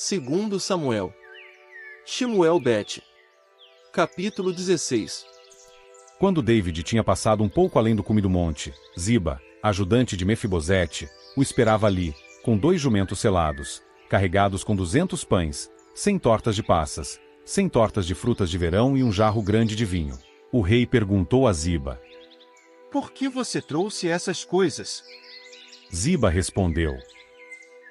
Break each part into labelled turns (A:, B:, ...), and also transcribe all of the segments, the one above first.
A: Segundo Samuel. Shemuel Bet. Capítulo 16.
B: Quando David tinha passado um pouco além do cume do monte, Ziba, ajudante de Mefibosete, o esperava ali, com 2 jumentos selados, carregados com 200 pães, 100 tortas de passas, 100 tortas de frutas de verão e um jarro grande de vinho. O rei perguntou a Ziba:
C: Por que você trouxe essas coisas?
B: Ziba respondeu: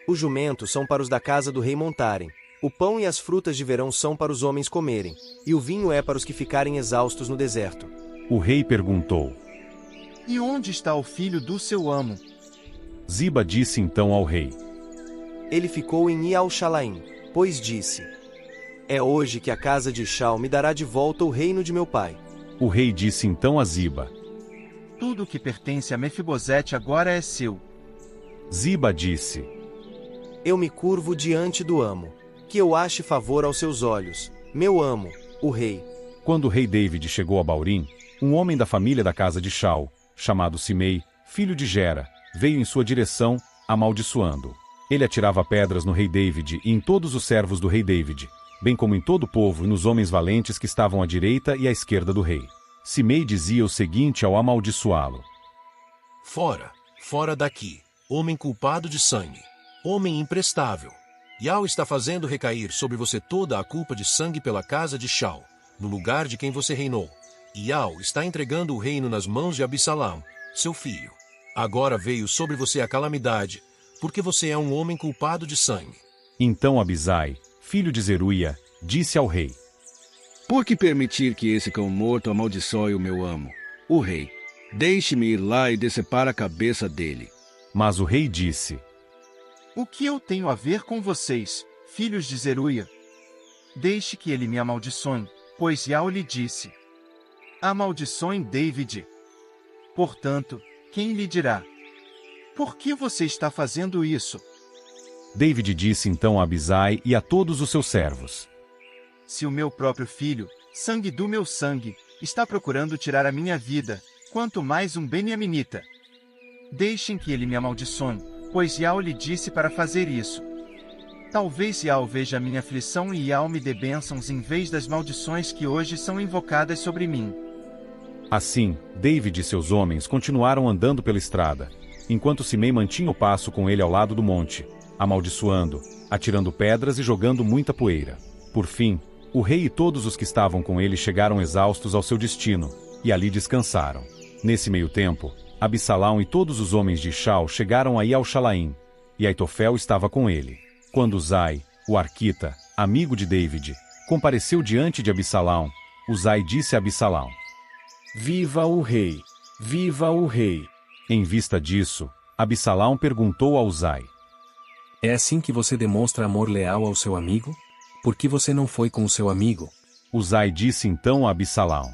D: Os jumentos são para os da casa do rei montarem. O pão e as frutas de verão são para os homens comerem. E o vinho é para os que ficarem exaustos no deserto.
B: O rei perguntou:
C: E onde está o filho do seu amo?
B: Ziba disse então ao rei:
D: Ele ficou em Ial-Shalaim, pois disse: É hoje que a casa de Shaul me dará de volta o reino de meu pai.
B: O rei disse então a Ziba:
C: Tudo que pertence a Mefibosete agora é seu.
B: Ziba disse:
D: Eu me curvo diante do amo, que eu ache favor aos seus olhos, meu amo, o rei.
B: Quando o rei David chegou a Baurim, um homem da família da casa de Shaul, chamado Simei, filho de Gera, veio em sua direção, amaldiçoando. Ele atirava pedras no rei David e em todos os servos do rei David, bem como em todo o povo e nos homens valentes que estavam à direita e à esquerda do rei. Simei dizia o seguinte ao amaldiçoá-lo:
E: Fora, fora daqui, homem culpado de sangue, homem imprestável. Yahu está fazendo recair sobre você toda a culpa de sangue pela casa de Shaul, no lugar de quem você reinou. E Yahu está entregando o reino nas mãos de Absalão, seu filho. Agora veio sobre você a calamidade, porque você é um homem culpado de sangue.
B: Então Abisai, filho de Zeruia, disse ao rei:
F: Por que permitir que esse cão morto amaldiçoe o meu amo, o rei? Deixe-me ir lá e decepar a cabeça dele.
B: Mas o rei disse:
C: O que eu tenho a ver com vocês, filhos de Zeruia? Deixe que ele me amaldiçoe, pois Yahu lhe disse: Amaldiçoem David. Portanto, quem lhe dirá: Por que você está fazendo isso?
B: David disse então a Abisai e a todos os seus servos:
C: Se o meu próprio filho, sangue do meu sangue, está procurando tirar a minha vida, quanto mais um beniaminita. Deixem que ele me amaldiçoe, pois Yahu lhe disse para fazer isso. Talvez Yahu veja a minha aflição e Yahu me dê bênçãos em vez das maldições que hoje são invocadas sobre mim.
B: Assim, David e seus homens continuaram andando pela estrada, enquanto Simei mantinha o passo com ele ao lado do monte, amaldiçoando, atirando pedras e jogando muita poeira. Por fim, o rei e todos os que estavam com ele chegaram exaustos ao seu destino, e ali descansaram. Nesse meio tempo, Absalão e todos os homens de Shaul chegaram aí ao Shalaim, e Aitofel estava com ele. Quando Uzai, o arquita, amigo de David, compareceu diante de Absalão, Uzai disse a Absalão:
G: Viva o rei! Viva o rei!
B: Em vista disso, Absalão perguntou a Uzai:
H: É assim que você demonstra amor leal ao seu amigo? Por que você não foi com o seu amigo?
B: Uzai disse então a Absalão: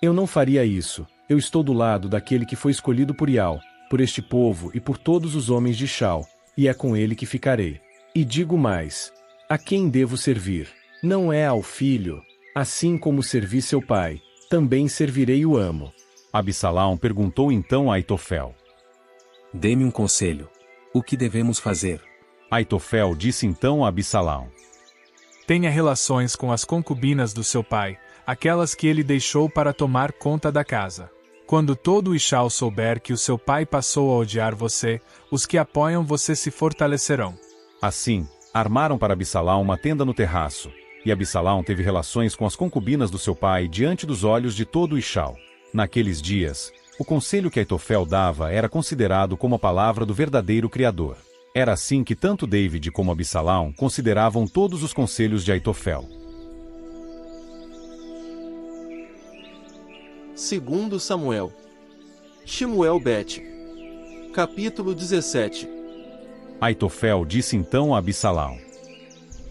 G: Eu não faria isso. Eu estou do lado daquele que foi escolhido por Yahu, por este povo e por todos os homens de Shaul, e é com ele que ficarei. E digo mais: a quem devo servir? Não é ao filho. Assim como servi seu pai, também servirei o amo.
B: Absalão perguntou então a Aitofel:
H: Dê-me um conselho. O que devemos fazer?
B: Aitofel disse então a Absalão:
I: Tenha relações com as concubinas do seu pai, aquelas que ele deixou para tomar conta da casa. Quando todo o Shaul souber que o seu pai passou a odiar você, os que apoiam você se fortalecerão.
B: Assim, armaram para Absalão uma tenda no terraço, e Absalão teve relações com as concubinas do seu pai diante dos olhos de todo o Shaul. Naqueles dias, o conselho que Aitofel dava era considerado como a palavra do verdadeiro Criador. Era assim que tanto David como Absalão consideravam todos os conselhos de Aitofel.
A: Segundo Samuel. Shemuel Bet. Capítulo 17.
B: Aitofel disse então a Absalão: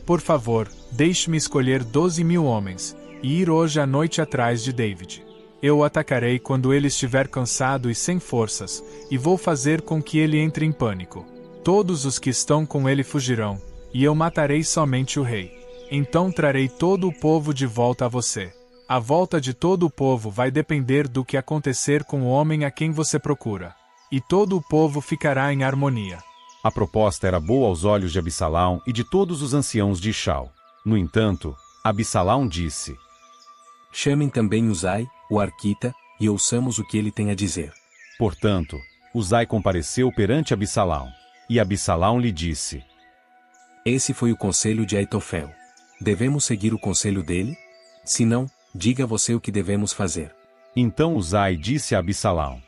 I: Por favor, deixe-me escolher 12.000 homens, e ir hoje à noite atrás de David. Eu o atacarei quando ele estiver cansado e sem forças, e vou fazer com que ele entre em pânico. Todos os que estão com ele fugirão, e eu matarei somente o rei. Então trarei todo o povo de volta a você. A volta de todo o povo vai depender do que acontecer com o homem a quem você procura. E todo o povo ficará em harmonia.
B: A proposta era boa aos olhos de Absalão e de todos os anciãos de Ishal. No entanto, Absalão disse:
H: Chamem também Uzai, o arquita, e ouçamos o que ele tem a dizer.
B: Portanto, Uzai compareceu perante Absalão. E Absalão lhe disse:
H: Esse foi o conselho de Aitofel. Devemos seguir o conselho dele? Se não, diga você o que devemos fazer.
B: Então Uzai disse a Absalão: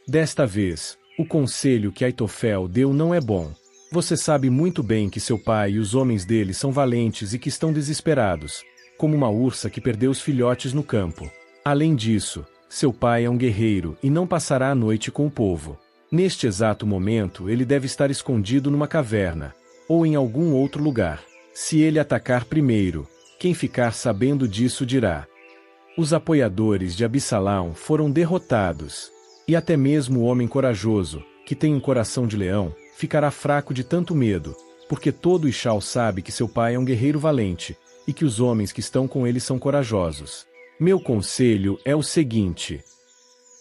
G: Desta vez, o conselho que Aitofel deu não é bom. Você sabe muito bem que seu pai e os homens dele são valentes e que estão desesperados, como uma ursa que perdeu os filhotes no campo. Além disso, seu pai é um guerreiro e não passará a noite com o povo. Neste exato momento ele deve estar escondido numa caverna, ou em algum outro lugar. Se ele atacar primeiro, quem ficar sabendo disso dirá: Os apoiadores de Absalão foram derrotados. E até mesmo o homem corajoso, que tem um coração de leão, ficará fraco de tanto medo, porque todo Ishal sabe que seu pai é um guerreiro valente, e que os homens que estão com ele são corajosos. Meu conselho é o seguinte: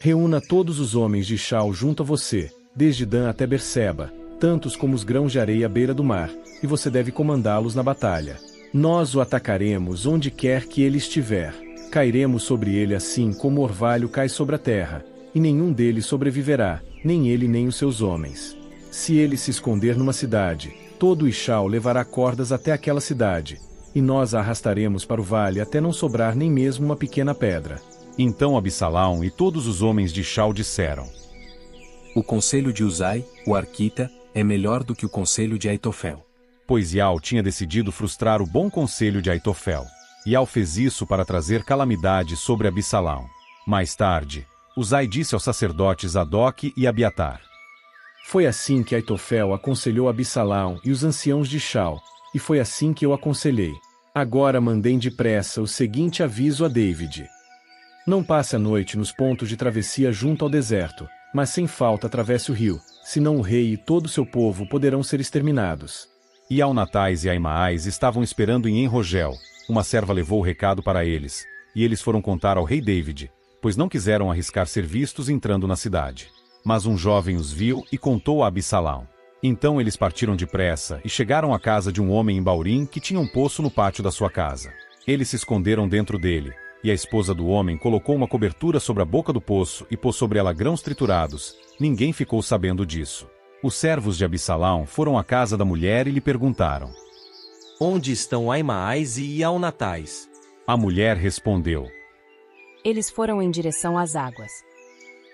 G: reúna todos os homens de Ishal junto a você, desde Dan até Berseba, tantos como os grãos de areia à beira do mar, e você deve comandá-los na batalha. Nós o atacaremos onde quer que ele estiver. Cairemos sobre ele assim como o orvalho cai sobre a terra, e nenhum deles sobreviverá, nem ele nem os seus homens. Se ele se esconder numa cidade, todo o Ishal levará cordas até aquela cidade, e nós a arrastaremos para o vale até não sobrar nem mesmo uma pequena pedra.
B: Então Absalão e todos os homens de Ishal disseram:
H: O conselho de Uzai, o arquita, é melhor do que o conselho de Aitofel.
B: Pois Ial tinha decidido frustrar o bom conselho de Aitofel. Ial fez isso para trazer calamidade sobre Absalão. Mais tarde, Uzai disse aos sacerdotes Zadok e Abiatar:
G: Foi assim que Aitofel aconselhou Absalão e os anciãos de Ishal, e foi assim que eu aconselhei. Agora mandem depressa o seguinte aviso a David: Não passe a noite nos pontos de travessia junto ao deserto, mas sem falta atravesse o rio, senão o rei e todo o seu povo poderão ser exterminados.
B: E Aonatais e Aimaas estavam esperando em Enrogel. Uma serva levou o recado para eles, e eles foram contar ao rei David, pois não quiseram arriscar ser vistos entrando na cidade. Mas um jovem os viu e contou a Absalão. Então eles partiram depressa e chegaram à casa de um homem em Baurim que tinha um poço no pátio da sua casa. Eles se esconderam dentro dele, e a esposa do homem colocou uma cobertura sobre a boca do poço e pôs sobre ela grãos triturados. Ninguém ficou sabendo disso. Os servos de Absalão foram à casa da mulher e lhe perguntaram:
D: Onde estão Aimaas e Aonatais?
B: A mulher respondeu:
J: Eles foram em direção às águas.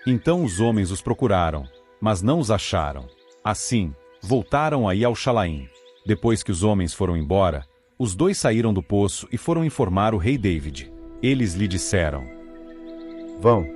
B: Então os homens os procuraram, mas não os acharam. Assim, voltaram aí ao Shalaim. Depois que os homens foram embora, os dois saíram do poço e foram informar o rei David. Eles lhe disseram:
K: Vão,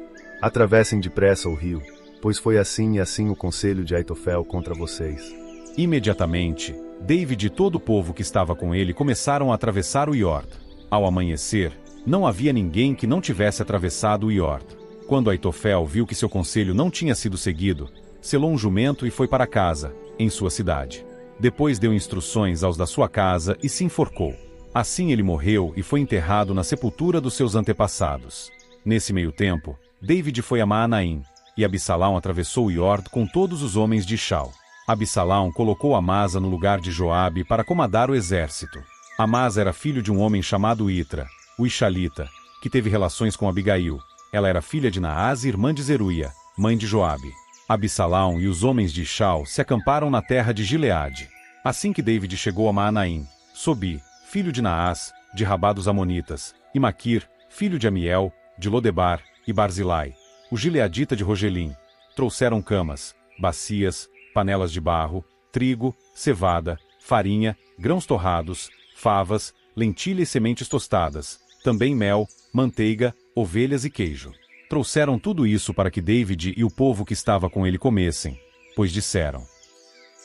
K: atravessem depressa o rio, pois foi assim e assim o conselho de Aitofel contra vocês.
B: Imediatamente, David e todo o povo que estava com ele começaram a atravessar o Iorda. Ao amanhecer, não havia ninguém que não tivesse atravessado o Iorda. Quando Aitofel viu que seu conselho não tinha sido seguido, selou um jumento e foi para casa, em sua cidade. Depois deu instruções aos da sua casa e se enforcou. Assim ele morreu e foi enterrado na sepultura dos seus antepassados. Nesse meio tempo, David foi a Maanaim, e Absalão atravessou o Iorda com todos os homens de Ishal. Absalão colocou Amasa no lugar de Joabe para comandar o exército. Amasa era filho de um homem chamado Itra, o Ishalita, que teve relações com Abigail. Ela era filha de Naás e irmã de Zeruia, mãe de Joabe. Absalão e os homens de Ishal se acamparam na terra de Gileade. Assim que David chegou a Maanaim, Sobi, filho de Naás, de Rabá dos Amonitas, e Maquir, filho de Amiel, de Lodebar, e Barzilai, o gileadita de Rogelim, trouxeram camas, bacias, panelas de barro, trigo, cevada, farinha, grãos torrados, favas, lentilha e sementes tostadas, também mel, manteiga, ovelhas e queijo. Trouxeram tudo isso para que David e o povo que estava com ele comessem, pois disseram: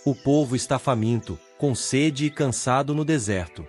D: O povo está faminto, com sede e cansado no deserto.